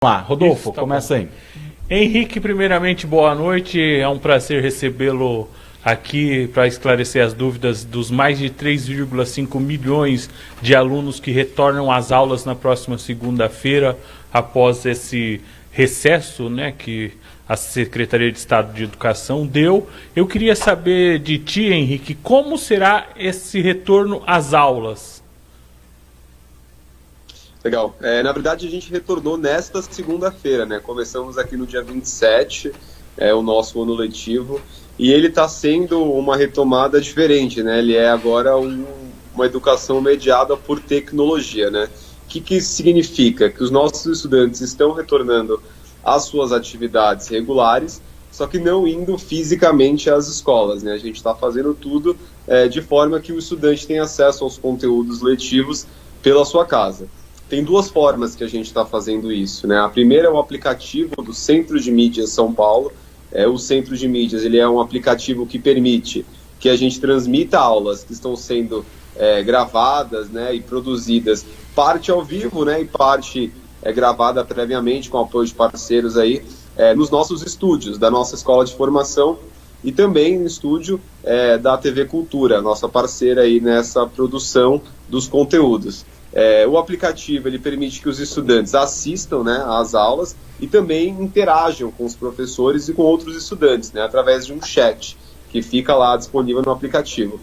Vamos lá, Rodolfo, Isso, tá começa bom. aí. Henrique, primeiramente, boa noite. É um prazer recebê-lo aqui para esclarecer as dúvidas dos mais de 3,5 milhões de alunos que retornam às aulas na próxima segunda-feira, após esse recesso, né, que a Secretaria de Estado de Educação deu. Eu queria saber de ti, Henrique, como será esse retorno às aulas? Legal. Na verdade, a gente retornou nesta segunda-feira, né? Começamos aqui no dia 27, o nosso ano letivo, e ele está sendo uma retomada diferente, né? Ele é agora uma educação mediada por tecnologia, né? O que isso significa? Que os nossos estudantes estão retornando às suas atividades regulares, só que não indo fisicamente às escolas, né? A gente está fazendo tudo de forma que o estudante tenha acesso aos conteúdos letivos pela sua casa. Tem duas formas que a gente está fazendo isso, né? A primeira é o aplicativo do Centro de Mídias São Paulo. O Centro de Mídias, ele é um aplicativo que permite que a gente transmita aulas que estão sendo gravadas, né, e produzidas, parte ao vivo, né, e parte gravada previamente com apoio de parceiros aí, nos nossos estúdios, da nossa escola de formação e também no estúdio da TV Cultura, nossa parceira aí nessa produção dos conteúdos. O aplicativo ele permite que os estudantes assistam, né, às aulas e também interajam com os professores e com outros estudantes, né, através de um chat que fica lá disponível no aplicativo.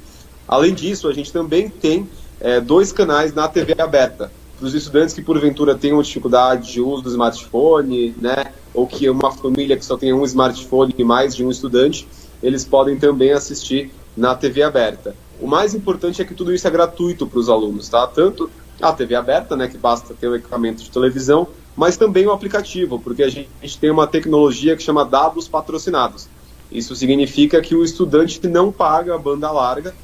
Além disso, a gente também tem 2 canais na TV aberta, para os estudantes que porventura tenham dificuldade de uso do smartphone, né, ou que uma família que só tenha um smartphone e mais de um estudante, eles podem também assistir na TV aberta. O mais importante é que tudo isso é gratuito para os alunos, tá? Tanto a TV aberta, né, que basta ter o equipamento de televisão, mas também o aplicativo, porque a gente tem uma tecnologia que chama dados patrocinados. Isso significa que o estudante não paga a banda larga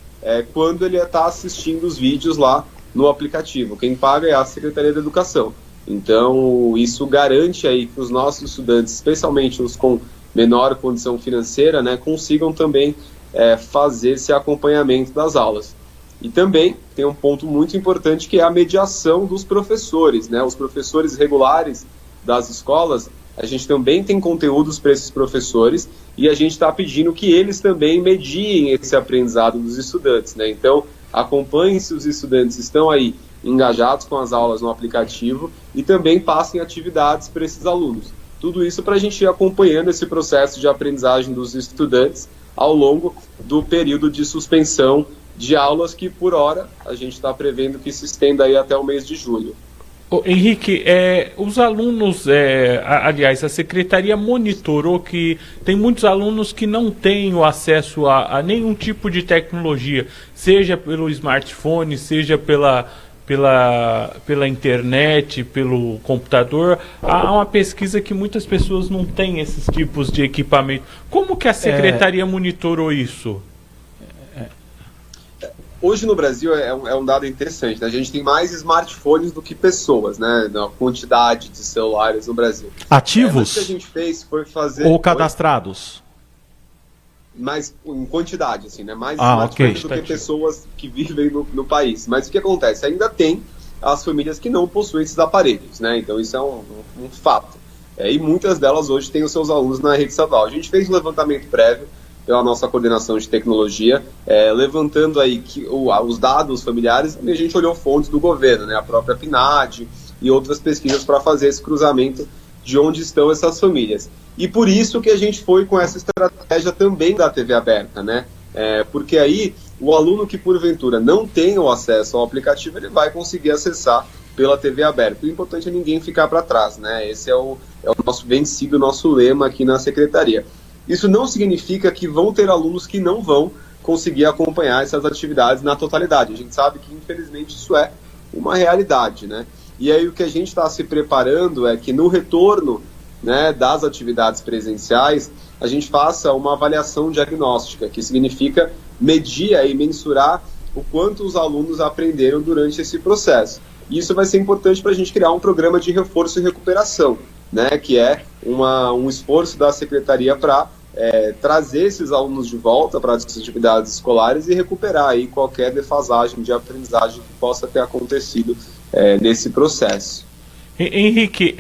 quando ele está assistindo os vídeos lá no aplicativo. Quem paga é a Secretaria da Educação. Então, isso garante aí que os nossos estudantes, especialmente os com menor condição financeira, né, consigam também fazer esse acompanhamento das aulas. E também tem um ponto muito importante que é a mediação dos professores, né? Os professores regulares das escolas, a gente também tem conteúdos para esses professores e a gente está pedindo que eles também mediem esse aprendizado dos estudantes, né? Então, acompanhem se os estudantes estão aí engajados com as aulas no aplicativo e também passem atividades para esses alunos. Tudo isso para a gente ir acompanhando esse processo de aprendizagem dos estudantes ao longo do período de suspensão de aulas que, por hora, a gente está prevendo que se estenda aí até o mês de julho. Henrique, os alunos, aliás, a Secretaria monitorou que tem muitos alunos que não têm o acesso a nenhum tipo de tecnologia, seja pelo smartphone, seja pela internet, pelo computador. Há uma pesquisa que muitas pessoas não têm esses tipos de equipamento. Como que a Secretaria monitorou isso? Hoje no Brasil é um dado interessante, né? A gente tem mais smartphones do que pessoas, né? Na quantidade de celulares no Brasil. Ativos? Mas o que a gente fez foi fazer... Ou cadastrados? Mais em quantidade, assim, né? Mais ok, do que pessoas que vivem no país. Mas o que acontece? Ainda tem as famílias que não possuem esses aparelhos, né? Então isso é um fato. E muitas delas hoje têm os seus alunos na rede estadual. A gente fez um levantamento prévio pela nossa coordenação de tecnologia, levantando aí os dados familiares, e a gente olhou fontes do governo, né, a própria PNAD e outras pesquisas para fazer esse cruzamento de onde estão essas famílias. E por isso que a gente foi com essa estratégia também da TV aberta, né, porque aí o aluno que porventura não tem o acesso ao aplicativo, ele vai conseguir acessar pela TV aberta. O importante é ninguém ficar para trás, né, esse é o nosso vencido, nosso lema aqui na Secretaria. Isso não significa que vão ter alunos que não vão conseguir acompanhar essas atividades na totalidade. A gente sabe que, infelizmente, isso é uma realidade, né? E aí o que a gente está se preparando é que no retorno, né, das atividades presenciais, a gente faça uma avaliação diagnóstica, que significa medir e mensurar o quanto os alunos aprenderam durante esse processo. E isso vai ser importante para a gente criar um programa de reforço e recuperação, né, que é um esforço da Secretaria para trazer esses alunos de volta para as atividades escolares e recuperar aí qualquer defasagem de aprendizagem que possa ter acontecido nesse processo. Henrique,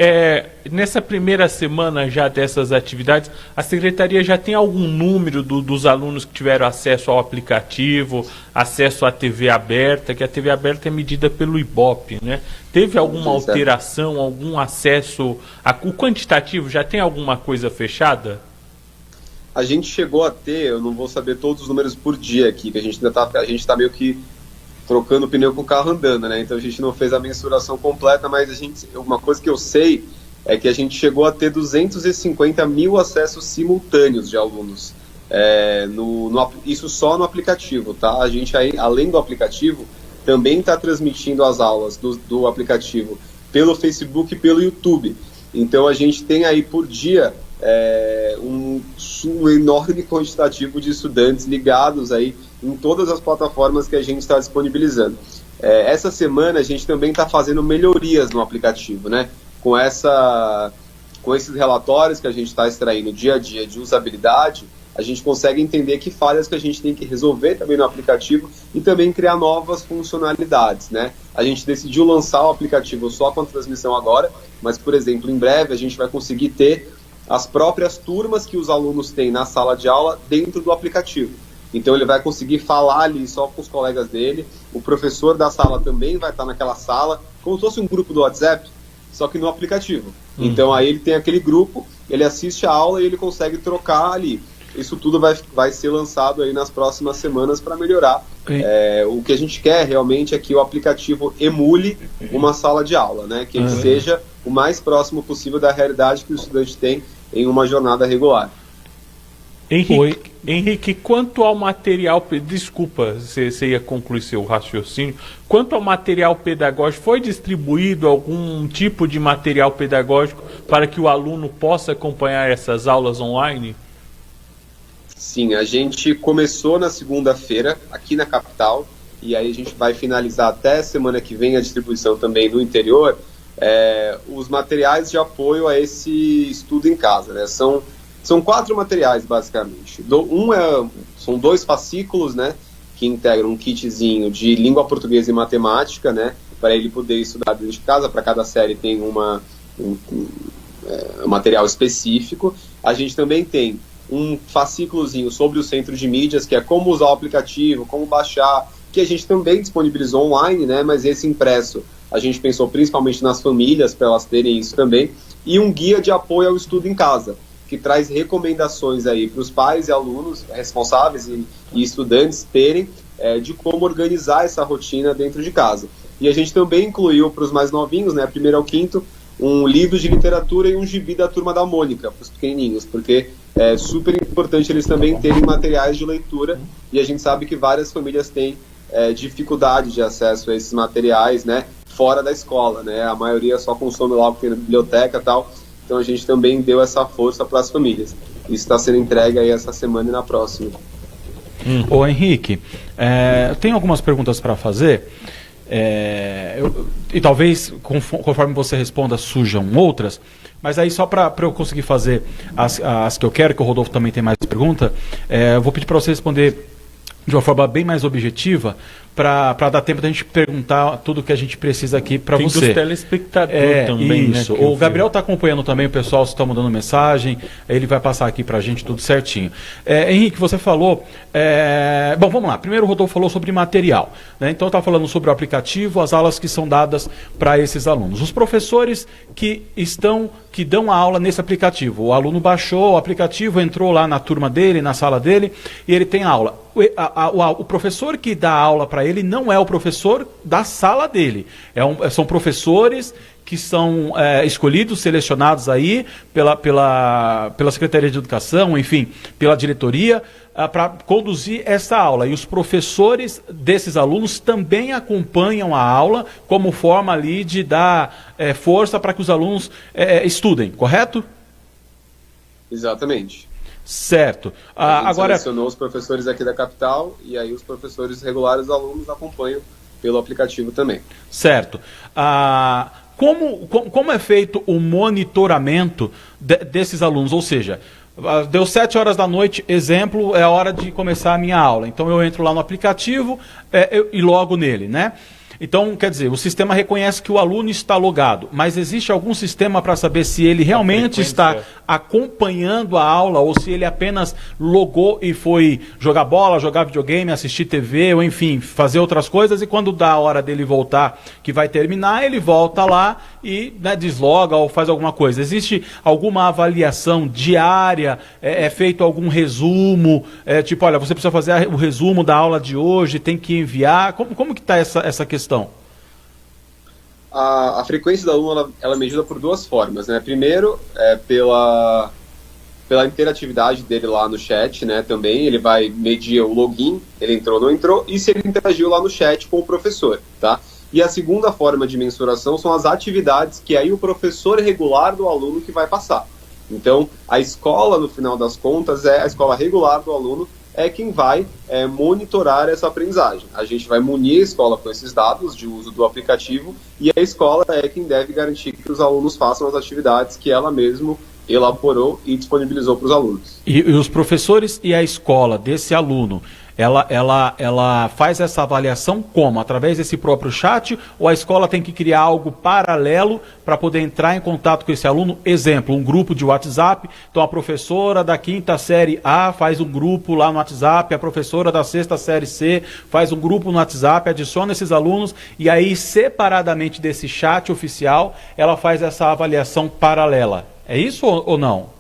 nessa primeira semana já dessas atividades, a Secretaria já tem algum número dos alunos que tiveram acesso ao aplicativo, acesso à TV aberta, que a TV aberta é medida pelo Ibope, né? Teve alguma alteração, algum acesso, o quantitativo, já tem alguma coisa fechada? A gente chegou a ter, eu não vou saber todos os números por dia aqui, que a gente está meio que trocando pneu com o carro andando, né? Então a gente não fez a mensuração completa, mas uma coisa que eu sei é que a gente chegou a ter 250 mil acessos simultâneos de alunos. Isso só no aplicativo, tá? A gente, aí, além do aplicativo, também está transmitindo as aulas do aplicativo pelo Facebook e pelo YouTube. Então a gente tem aí por dia um enorme quantitativo de estudantes ligados aí em todas as plataformas que a gente está disponibilizando. Essa semana a gente também está fazendo melhorias no aplicativo, né? Com esses relatórios que a gente está extraindo dia a dia de usabilidade, a gente consegue entender que falhas que a gente tem que resolver também no aplicativo e também criar novas funcionalidades, né? A gente decidiu lançar o aplicativo só com a transmissão agora, mas, por exemplo, em breve a gente vai conseguir ter as próprias turmas que os alunos têm na sala de aula dentro do aplicativo. Então ele vai conseguir falar ali só com os colegas dele, o professor da sala também vai estar naquela sala, como se fosse um grupo do WhatsApp, só que no aplicativo. Então aí ele tem aquele grupo, ele assiste a aula e ele consegue trocar ali. Isso tudo vai ser lançado aí nas próximas semanas para melhorar. O que a gente quer realmente é que o aplicativo emule uma sala de aula, né? Que ele seja o mais próximo possível da realidade que o estudante tem em uma jornada regular. Henrique, quanto ao material... Desculpa, você ia concluir seu raciocínio. Quanto ao material pedagógico, foi distribuído algum tipo de material pedagógico para que o aluno possa acompanhar essas aulas online? Sim, a gente começou na segunda-feira, aqui na capital, e aí a gente vai finalizar até semana que vem a distribuição também no interior, os materiais de apoio a esse estudo em casa, né? São 4 materiais, basicamente. São 2 fascículos, né, que integram um kitzinho de língua portuguesa e matemática, né, para ele poder estudar dentro de casa. Para cada série tem um material específico. A gente também tem um fascículozinho sobre o centro de mídias, que é como usar o aplicativo, como baixar, que a gente também disponibilizou online, né, mas esse impresso a gente pensou principalmente nas famílias, para elas terem isso também, e um guia de apoio ao estudo em casa, que traz recomendações aí para os pais e alunos responsáveis e estudantes terem de como organizar essa rotina dentro de casa. E a gente também incluiu para os mais novinhos, né, primeiro ao quinto, um livro de literatura e um gibi da Turma da Mônica, para os pequenininhos, porque é super importante eles também terem materiais de leitura, e a gente sabe que várias famílias têm dificuldade de acesso a esses materiais, né, fora da escola, né, a maioria só consome lá o que tem na biblioteca e tal. Então a gente também deu essa força para as famílias. Isso está sendo entregue aí essa semana e na próxima. Ô Henrique, tem algumas perguntas para fazer, e talvez conforme você responda surjam outras, mas aí só para eu conseguir fazer as que eu quero, que o Rodolfo também tem mais pergunta, eu vou pedir para você responder de uma forma bem mais objetiva, para dar tempo da gente perguntar tudo que a gente precisa aqui para você. Tem dos telespectadores também, isso. Né? O Gabriel está acompanhando também, o pessoal está mandando mensagem, ele vai passar aqui para a gente tudo certinho. Henrique, você falou... Bom, vamos lá. Primeiro o Rodolfo falou sobre material, né? Então está falando sobre o aplicativo, as aulas que são dadas para esses alunos. Os professores que dão a aula nesse aplicativo. O aluno baixou o aplicativo, entrou lá na turma dele, na sala dele, e ele tem aula. O professor que dá aula para ele não é o professor da sala dele. São professores que são escolhidos, selecionados aí pela Secretaria de Educação, enfim, pela diretoria, para conduzir essa aula. E os professores desses alunos também acompanham a aula como forma ali de dar força para que os alunos estudem, correto? Exatamente. Certo. A gente agora selecionou os professores aqui da capital e aí os professores regulares, os alunos, acompanham pelo aplicativo também. Certo. Como é feito o monitoramento desses alunos? Ou seja, deu 7 horas da noite, exemplo, é a hora de começar a minha aula. Então eu entro lá no aplicativo e logo nele, né? Então, quer dizer, o sistema reconhece que o aluno está logado, mas existe algum sistema para saber se ele realmente está acompanhando a aula ou se ele apenas logou e foi jogar bola, jogar videogame, assistir TV, ou enfim, fazer outras coisas, e quando dá a hora dele voltar, que vai terminar, ele volta lá e, né, desloga ou faz alguma coisa. Existe alguma avaliação diária? É feito algum resumo? Tipo, olha, você precisa fazer o resumo da aula de hoje, tem que enviar. Como que está essa questão? A frequência do aluno ela é medida por duas formas, né? Primeiro, pela interatividade dele lá no chat, né? Também ele vai medir o login, ele entrou ou não entrou, e se ele interagiu lá no chat com o professor, tá? E a segunda forma de mensuração são as atividades que aí o professor regular do aluno que vai passar. Então, a escola, no final das contas, a escola regular do aluno é quem vai monitorar essa aprendizagem. A gente vai munir a escola com esses dados de uso do aplicativo e a escola é quem deve garantir que os alunos façam as atividades que ela mesma elaborou e disponibilizou para os alunos. E os professores e a escola desse aluno, ela faz essa avaliação como? Através desse próprio chat, ou a escola tem que criar algo paralelo para poder entrar em contato com esse aluno? Exemplo, um grupo de WhatsApp, então a professora da 5ª série A faz um grupo lá no WhatsApp, a professora da 6ª série C faz um grupo no WhatsApp, adiciona esses alunos, e aí separadamente desse chat oficial, ela faz essa avaliação paralela. É isso ou não?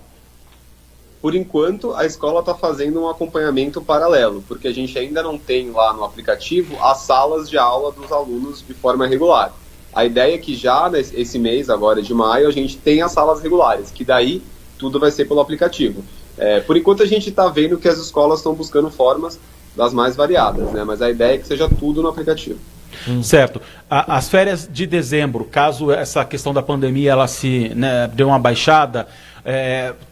Por enquanto, a escola está fazendo um acompanhamento paralelo, porque a gente ainda não tem lá no aplicativo as salas de aula dos alunos de forma regular. A ideia é que já nesse mês, agora de maio, a gente tem as salas regulares, que daí tudo vai ser pelo aplicativo. Por enquanto, a gente está vendo que as escolas estão buscando formas das mais variadas, né? Mas a ideia é que seja tudo no aplicativo. Certo. As férias de dezembro, caso essa questão da pandemia ela se dê uma baixada,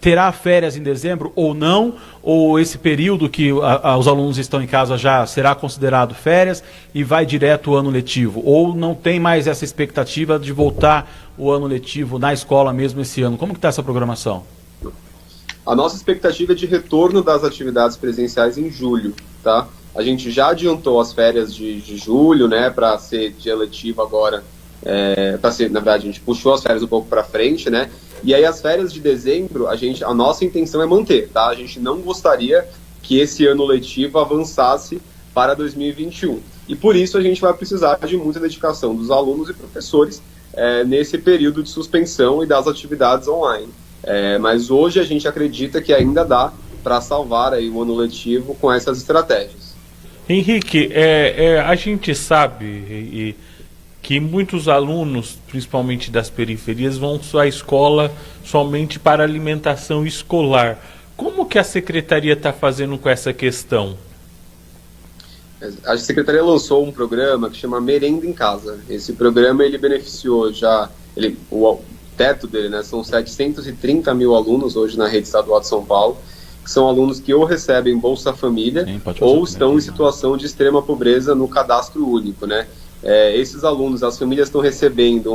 terá férias em dezembro ou não? Ou esse período que os alunos estão em casa já será considerado férias e vai direto o ano letivo? Ou não tem mais essa expectativa de voltar o ano letivo na escola mesmo esse ano? Como que está essa programação? A nossa expectativa é de retorno das atividades presenciais em julho, tá? A gente já adiantou as férias de julho, né, para ser dia letivo agora, na verdade, a gente puxou as férias um pouco para frente, né, e aí as férias de dezembro, a nossa intenção é manter, tá? A gente não gostaria que esse ano letivo avançasse para 2021. E por isso a gente vai precisar de muita dedicação dos alunos e professores nesse período de suspensão e das atividades online. Mas hoje a gente acredita que ainda dá para salvar aí o ano letivo com essas estratégias. Henrique, a gente sabe que muitos alunos, principalmente das periferias, vão à escola somente para alimentação escolar. Como que a Secretaria está fazendo com essa questão? A Secretaria lançou um programa que chama Merenda em Casa. Esse programa ele beneficiou o teto dele, né, são 730 mil alunos hoje na rede estadual de São Paulo, que são alunos que ou recebem Bolsa Família ou estão em situação de extrema pobreza no cadastro único, né? Esses alunos, as famílias estão recebendo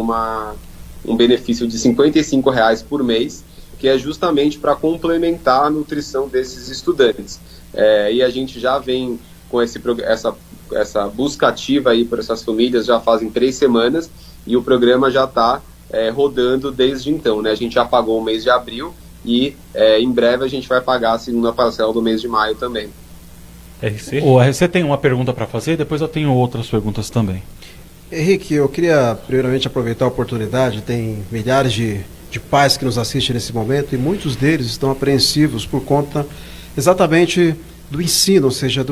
um benefício de R$55 por mês, que é justamente para complementar a nutrição desses estudantes. E a gente já vem com essa busca ativa aí por essas famílias, já fazem 3 semanas, e o programa já está rodando desde então, né? A gente já pagou o mês de abril, e em breve a gente vai pagar a segunda parcela do mês de maio também. RC? O RC tem uma pergunta para fazer, depois eu tenho outras perguntas também. Henrique, eu queria primeiramente aproveitar a oportunidade, tem milhares de pais que nos assistem nesse momento e muitos deles estão apreensivos por conta exatamente do ensino, ou seja,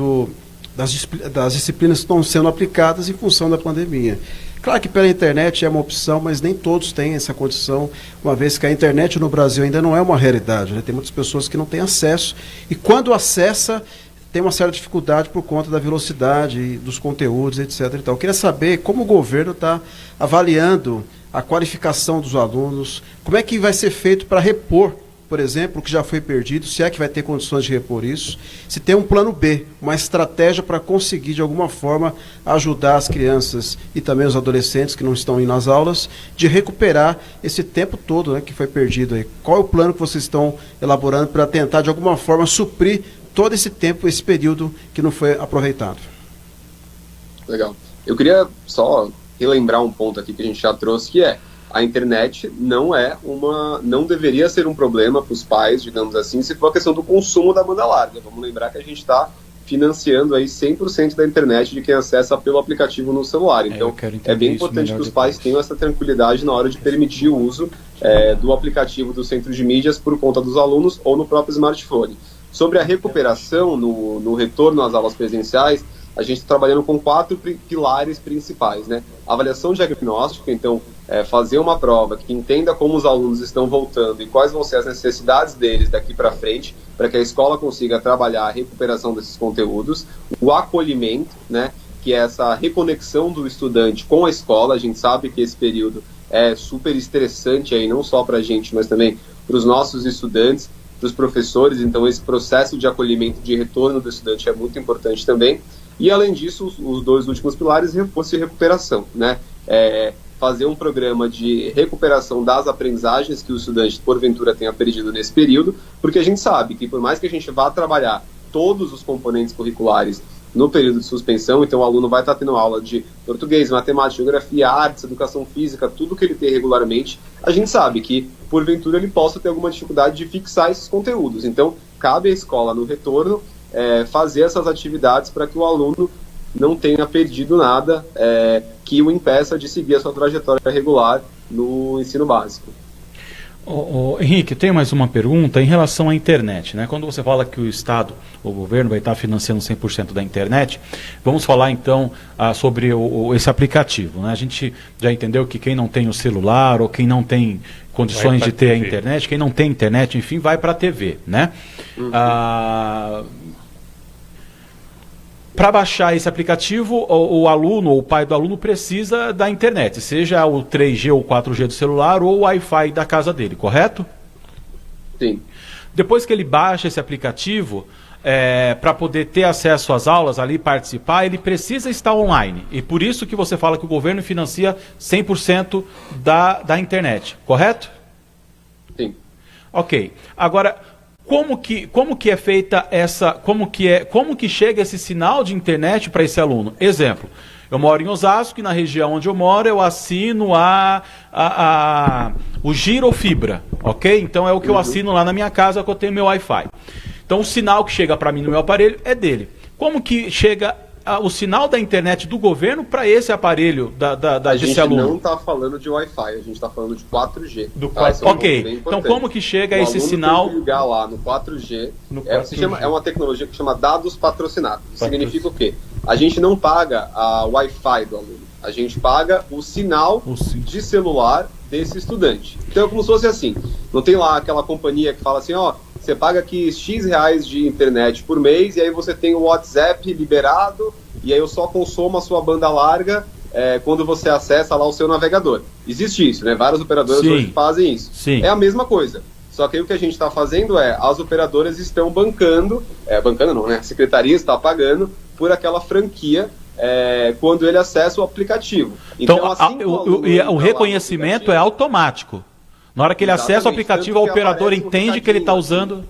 das disciplinas que estão sendo aplicadas em função da pandemia. Claro que pela internet é uma opção, mas nem todos têm essa condição, uma vez que a internet no Brasil ainda não é uma realidade, né? Tem muitas pessoas que não têm acesso, e quando acessa, tem uma certa dificuldade por conta da velocidade dos conteúdos, etc. Então, eu queria saber como o governo está avaliando a qualificação dos alunos, como é que vai ser feito para repor, por exemplo, o que já foi perdido, se é que vai ter condições de repor isso, se tem um plano B, uma estratégia para conseguir, de alguma forma, ajudar as crianças e também os adolescentes que não estão indo nas aulas, de recuperar esse tempo todo, né, que foi perdido aí. Qual é o plano que vocês estão elaborando para tentar, de alguma forma, suprir todo esse tempo, esse período que não foi aproveitado? Legal. Eu queria só relembrar um ponto aqui que a gente já trouxe, que é a internet não deveria ser um problema para os pais, digamos assim, se for a questão do consumo da banda larga. Vamos lembrar que a gente está financiando aí 100% da internet de quem acessa pelo aplicativo no celular. Então, é bem importante que os pais tenham essa tranquilidade na hora de permitir o uso do aplicativo do centro de mídias por conta dos alunos ou no próprio smartphone. Sobre a recuperação no retorno às aulas presenciais, a gente está trabalhando com 4 pilares principais, né? Avaliação diagnóstica, então, fazer uma prova que entenda como os alunos estão voltando e quais vão ser as necessidades deles daqui para frente, para que a escola consiga trabalhar a recuperação desses conteúdos. O acolhimento, né? Que é essa reconexão do estudante com a escola. A gente sabe que esse período é super estressante aí, não só para a gente, mas também para os nossos estudantes, para os professores. Então, esse processo de acolhimento, de retorno do estudante é muito importante também. E, além disso, os 2 últimos pilares, reforço e recuperação, né? Fazer um programa de recuperação das aprendizagens que o estudante, porventura, tenha perdido nesse período, porque a gente sabe que, por mais que a gente vá trabalhar todos os componentes curriculares no período de suspensão, então o aluno vai estar tendo aula de português, matemática, geografia, artes, educação física, tudo que ele tem regularmente, a gente sabe que, porventura, ele possa ter alguma dificuldade de fixar esses conteúdos. Então, cabe à escola, no retorno, fazer essas atividades para que o aluno não tenha perdido nada que o impeça de seguir a sua trajetória regular no ensino básico. Henrique, tem mais uma pergunta em relação à internet, né? Quando você fala que o Estado, o governo vai estar financiando 100% da internet, vamos falar então sobre esse aplicativo, né? A gente já entendeu que quem não tem o celular ou quem não tem condições de ter a internet, quem não tem internet, enfim, vai para a TV, né? Para baixar esse aplicativo, o aluno ou o pai do aluno precisa da internet, seja o 3G ou 4G do celular ou o Wi-Fi da casa dele, correto? Sim. Depois que ele baixa esse aplicativo, para poder ter acesso às aulas ali, participar, ele precisa estar online. E por isso que você fala que o governo financia 100% da internet, correto? Sim. Ok. Agora, como que é feita como que chega esse sinal de internet para esse aluno? Exemplo, eu moro em Osasco e na região onde eu moro eu assino o Girofibra, ok? Então é o que eu assino lá na minha casa, que eu tenho meu Wi-Fi. Então o sinal que chega para mim no meu aparelho é dele. Como que chega o sinal da internet do governo para esse aparelho desse aluno? A gente não está falando de Wi-Fi, a gente está falando de 4G. Ok, então como que chega esse sinal? Tem que ligar lá no 4G, é uma tecnologia que chama dados patrocinados. Significa o quê? A gente não paga a Wi-Fi do aluno, a gente paga o sinal de celular desse estudante. Então é como se fosse assim, não tem lá aquela companhia que fala assim, você paga aqui X reais de internet por mês e aí você tem o WhatsApp liberado e aí eu só consumo a sua banda larga quando você acessa lá o seu navegador. Existe isso, né? Várias operadoras hoje fazem isso. Sim. É a mesma coisa. Só que aí o que a gente está fazendo as operadoras estão bancando não, né? A secretaria está pagando por aquela franquia quando ele acessa o aplicativo. Então assim o reconhecimento é automático. Na hora que ele acessa o aplicativo, o operador entende que ele está usando...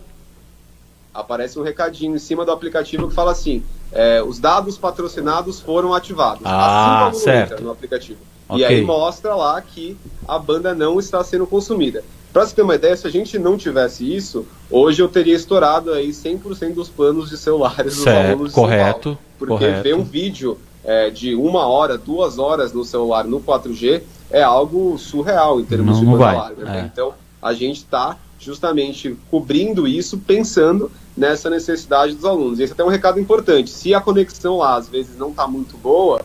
Aparece um recadinho em cima do aplicativo que fala assim, os dados patrocinados foram ativados. Assim como entra no aplicativo. Okay. E aí mostra lá que a banda não está sendo consumida. Para você ter uma ideia, se a gente não tivesse isso, hoje eu teria estourado aí 100% dos planos de celulares dos alunos de São Paulo. Porque ver um vídeo de 1 hora, 2 horas no celular no 4G é algo surreal em termos de banda larga. Né? Então, a gente está justamente cobrindo isso, pensando nessa necessidade dos alunos. E esse é até um recado importante. Se a conexão lá, às vezes, não está muito boa,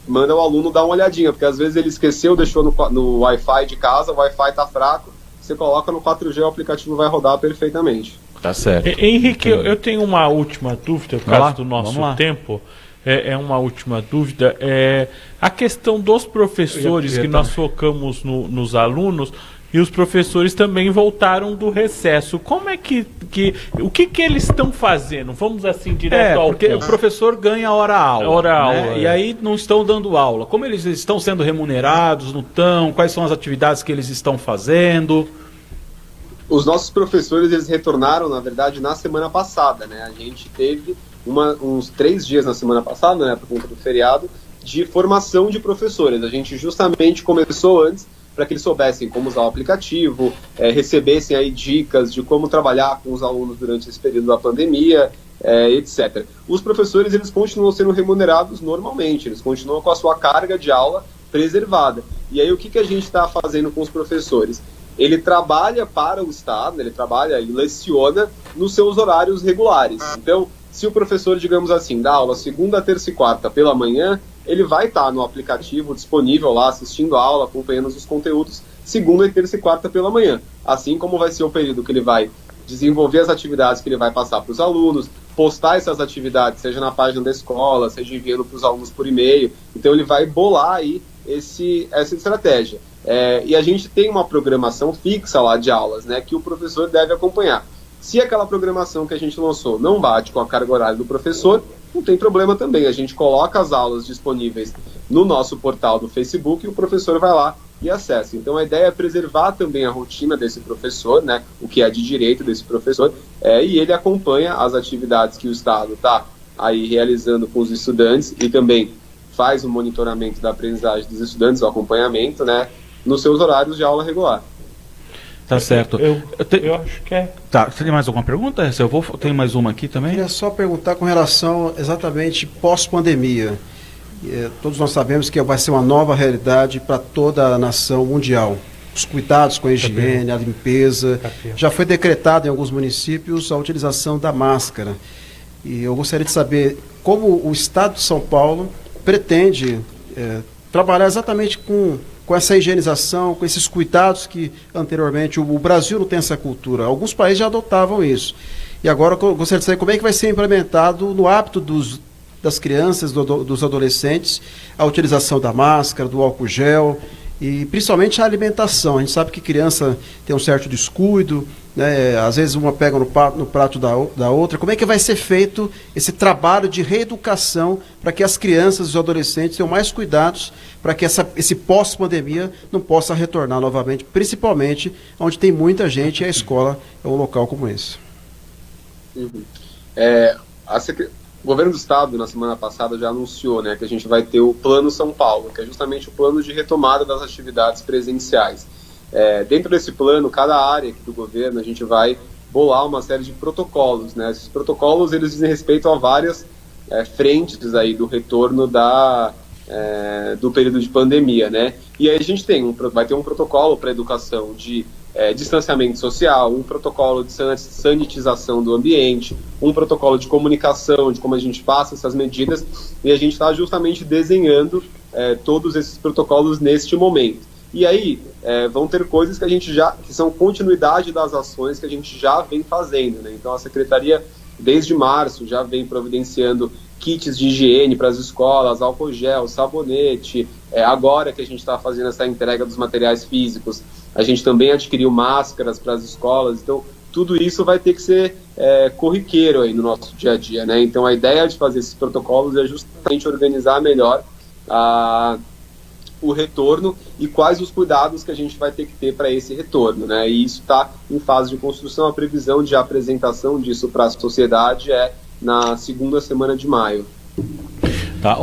manda o aluno dar uma olhadinha, porque às vezes ele esqueceu, deixou no Wi-Fi de casa, o Wi-Fi está fraco, você coloca no 4G, o aplicativo vai rodar perfeitamente. Tá certo. Henrique, eu tenho uma última dúvida, por causa do nosso tempo. Uma última dúvida. A questão dos professores, que nós focamos nos alunos, e os professores também voltaram do recesso. Como é o que eles estão fazendo? Vamos assim, direto ao porque ponto. O professor ganha hora-aula. Né? E aí não estão dando aula. Como eles estão sendo remunerados, não estão? Quais são as atividades que eles estão fazendo? Os nossos professores, eles retornaram, na verdade, na semana passada, né? A gente teve uns 3 dias na semana passada, né, por conta do feriado, de formação de professores. A gente justamente começou antes para que eles soubessem como usar o aplicativo, recebessem aí dicas de como trabalhar com os alunos durante esse período da pandemia, etc. Os professores, eles continuam sendo remunerados normalmente, eles continuam com a sua carga de aula preservada. E aí o que a gente está fazendo com os professores? Ele trabalha para o Estado, ele trabalha e leciona nos seus horários regulares. Então, se o professor, digamos assim, dá aula segunda, terça e quarta pela manhã, ele vai estar no aplicativo disponível lá, assistindo a aula, acompanhando os conteúdos, segunda, terça e quarta pela manhã. Assim como vai ser o período que ele vai desenvolver as atividades que ele vai passar para os alunos, postar essas atividades, seja na página da escola, seja enviando para os alunos por e-mail. Então ele vai bolar aí essa estratégia. E a gente tem uma programação fixa lá de aulas, né, que o professor deve acompanhar. Se aquela programação que a gente lançou não bate com a carga horária do professor, não tem problema também. A gente coloca as aulas disponíveis no nosso portal do Facebook e o professor vai lá e acessa. Então a ideia é preservar também a rotina desse professor, né, o que é de direito desse professor, e ele acompanha as atividades que o Estado está aí realizando com os estudantes e também faz o monitoramento da aprendizagem dos estudantes, o acompanhamento, né, nos seus horários de aula regular. Tá certo. Eu acho que é. Tá, você tem mais alguma pergunta? Tenho mais uma aqui também. Queria só perguntar com relação exatamente pós-pandemia. Todos nós sabemos que vai ser uma nova realidade para toda a nação mundial. Os cuidados com a higiene, a limpeza. Já foi decretado em alguns municípios a utilização da máscara. E eu gostaria de saber como o Estado de São Paulo pretende trabalhar exatamente com essa higienização, com esses cuidados que anteriormente o Brasil não tem essa cultura. Alguns países já adotavam isso. E agora eu gostaria de saber como é que vai ser implementado no hábito das crianças, dos adolescentes, a utilização da máscara, do álcool gel e principalmente a alimentação. A gente sabe que criança tem um certo descuido, né? Às vezes uma pega no prato da outra. Como é que vai ser feito esse trabalho de reeducação para que as crianças e os adolescentes tenham mais cuidados para que esse pós-pandemia não possa retornar novamente, principalmente onde tem muita gente e a escola é um local como esse? O governo do estado, na semana passada, já anunciou, né, que a gente vai ter o Plano São Paulo, que é justamente o plano de retomada das atividades presenciais. Dentro desse plano, cada área aqui do governo, a gente vai bolar uma série de protocolos, né? Esses protocolos, eles dizem respeito a várias frentes aí do retorno do período de pandemia, né? E aí a gente vai ter um protocolo para educação de distanciamento social, um protocolo de sanitização do ambiente, um protocolo de comunicação, de como a gente passa essas medidas, e a gente está justamente desenhando todos esses protocolos neste momento. E aí vão ter coisas que são continuidade das ações que a gente já vem fazendo, né? Então a Secretaria, desde março, já vem providenciando kits de higiene para as escolas, álcool gel, sabonete. Agora que a gente está fazendo essa entrega dos materiais físicos, a gente também adquiriu máscaras para as escolas. Então tudo isso vai ter que ser corriqueiro aí no nosso dia a dia, né? Então a ideia de fazer esses protocolos é justamente organizar melhor o retorno e quais os cuidados que a gente vai ter que ter para esse retorno, né? E isso está em fase de construção. A previsão de apresentação disso para a sociedade é na segunda semana de maio. Tá.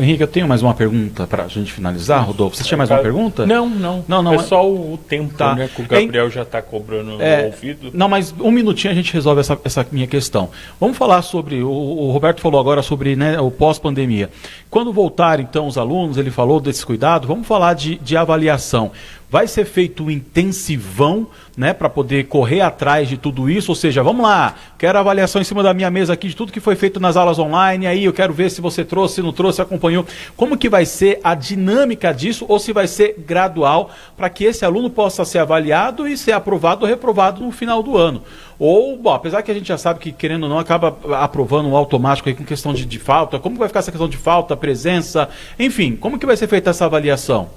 Henrique, eu tenho mais uma pergunta para a gente finalizar, Rodolfo. Você tinha mais uma pergunta? Não. É só o tempo, tá, né, que o Gabriel já está cobrando no ouvido. Não, mas um minutinho a gente resolve essa minha questão. Vamos falar sobre, o Roberto falou agora sobre, né, o pós-pandemia. Quando voltar, então, os alunos, ele falou desse cuidado, vamos falar de avaliação. Vai ser feito um intensivão, né, para poder correr atrás de tudo isso? Ou seja, vamos lá, quero avaliação em cima da minha mesa aqui de tudo que foi feito nas aulas online, aí eu quero ver se você trouxe, se não trouxe, acompanhou. Como que vai ser a dinâmica disso, ou se vai ser gradual, para que esse aluno possa ser avaliado e ser aprovado ou reprovado no final do ano? Ou, bom, apesar que a gente já sabe que, querendo ou não, acaba aprovando um automático aí com questão de falta, como que vai ficar essa questão de falta, presença, enfim, como que vai ser feita essa avaliação?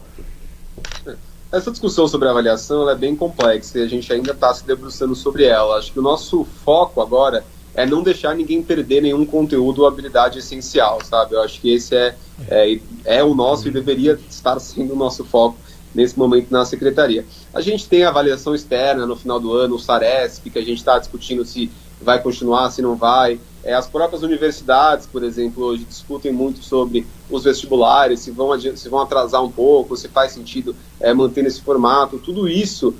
Essa discussão sobre a avaliação ela é bem complexa e a gente ainda está se debruçando sobre ela. Acho que o nosso foco agora é não deixar ninguém perder nenhum conteúdo ou habilidade essencial, sabe? Eu acho que esse é o nosso e deveria estar sendo o nosso foco nesse momento na Secretaria. A gente tem a avaliação externa no final do ano, o SARESP, que a gente está discutindo se vai continuar, se não vai. As próprias universidades, por exemplo, hoje discutem muito sobre os vestibulares, se vão atrasar um pouco, se faz sentido manter nesse formato. Tudo isso,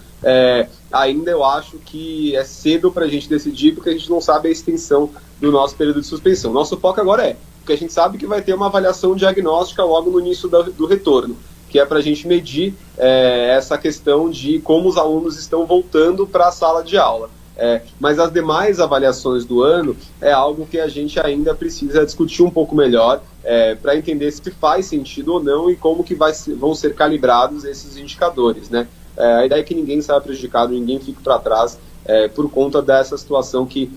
ainda eu acho que é cedo para a gente decidir, porque a gente não sabe a extensão do nosso período de suspensão. Nosso foco agora porque a gente sabe que vai ter uma avaliação diagnóstica logo no início do retorno, que é para a gente medir essa questão de como os alunos estão voltando para a sala de aula. Mas as demais avaliações do ano é algo que a gente ainda precisa discutir um pouco melhor para entender se faz sentido ou não e como que vão ser calibrados esses indicadores, né? A ideia é que ninguém saia prejudicado, ninguém fique para trás por conta dessa situação que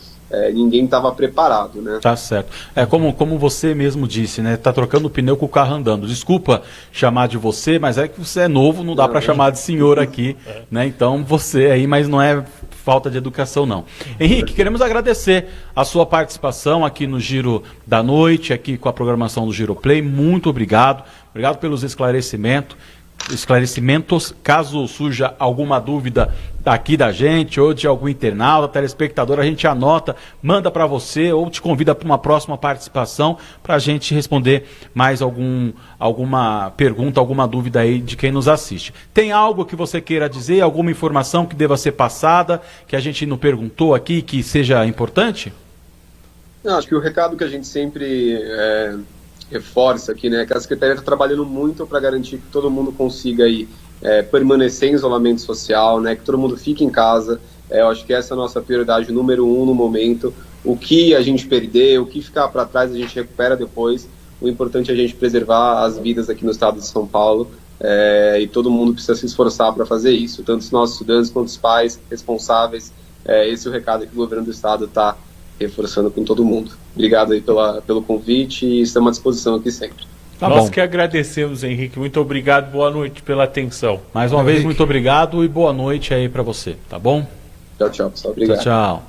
ninguém estava preparado, né? Tá certo. Como você mesmo disse, né? Tá trocando o pneu com o carro andando. Desculpa chamar de você, mas é que você é novo, não dá para chamar de senhor aqui, né? Então você aí, mas não é falta de educação, não. Henrique, queremos agradecer a sua participação aqui no Giro da Noite, aqui com a programação do Giroplay. Muito obrigado. Obrigado pelos esclarecimentos. Caso surja alguma dúvida aqui da gente ou de algum internauta, telespectador, a gente anota, manda para você ou te convida para uma próxima participação para a gente responder mais alguma pergunta, alguma dúvida aí de quem nos assiste. Tem algo que você queira dizer, alguma informação que deva ser passada, que a gente não perguntou aqui, que seja importante? Não, acho que o recado que a gente sempre reforça aqui, né, que a Secretaria está trabalhando muito para garantir que todo mundo consiga aí, permanecer em isolamento social, né, que todo mundo fique em casa. Eu acho que essa é a nossa prioridade número 1 no momento. O que a gente perder, o que ficar para trás, a gente recupera depois. O importante é a gente preservar as vidas aqui no estado de São Paulo, e todo mundo precisa se esforçar para fazer isso, tanto os nossos estudantes quanto os pais responsáveis. Esse é o recado que o governo do estado está reforçando com todo mundo. Obrigado aí pelo convite e estamos à disposição aqui sempre. Nós que agradecemos, Henrique. Muito obrigado, boa noite pela atenção. Mais uma vez, muito obrigado e boa noite aí para você, tá bom? Tchau, pessoal. Obrigado. Tchau.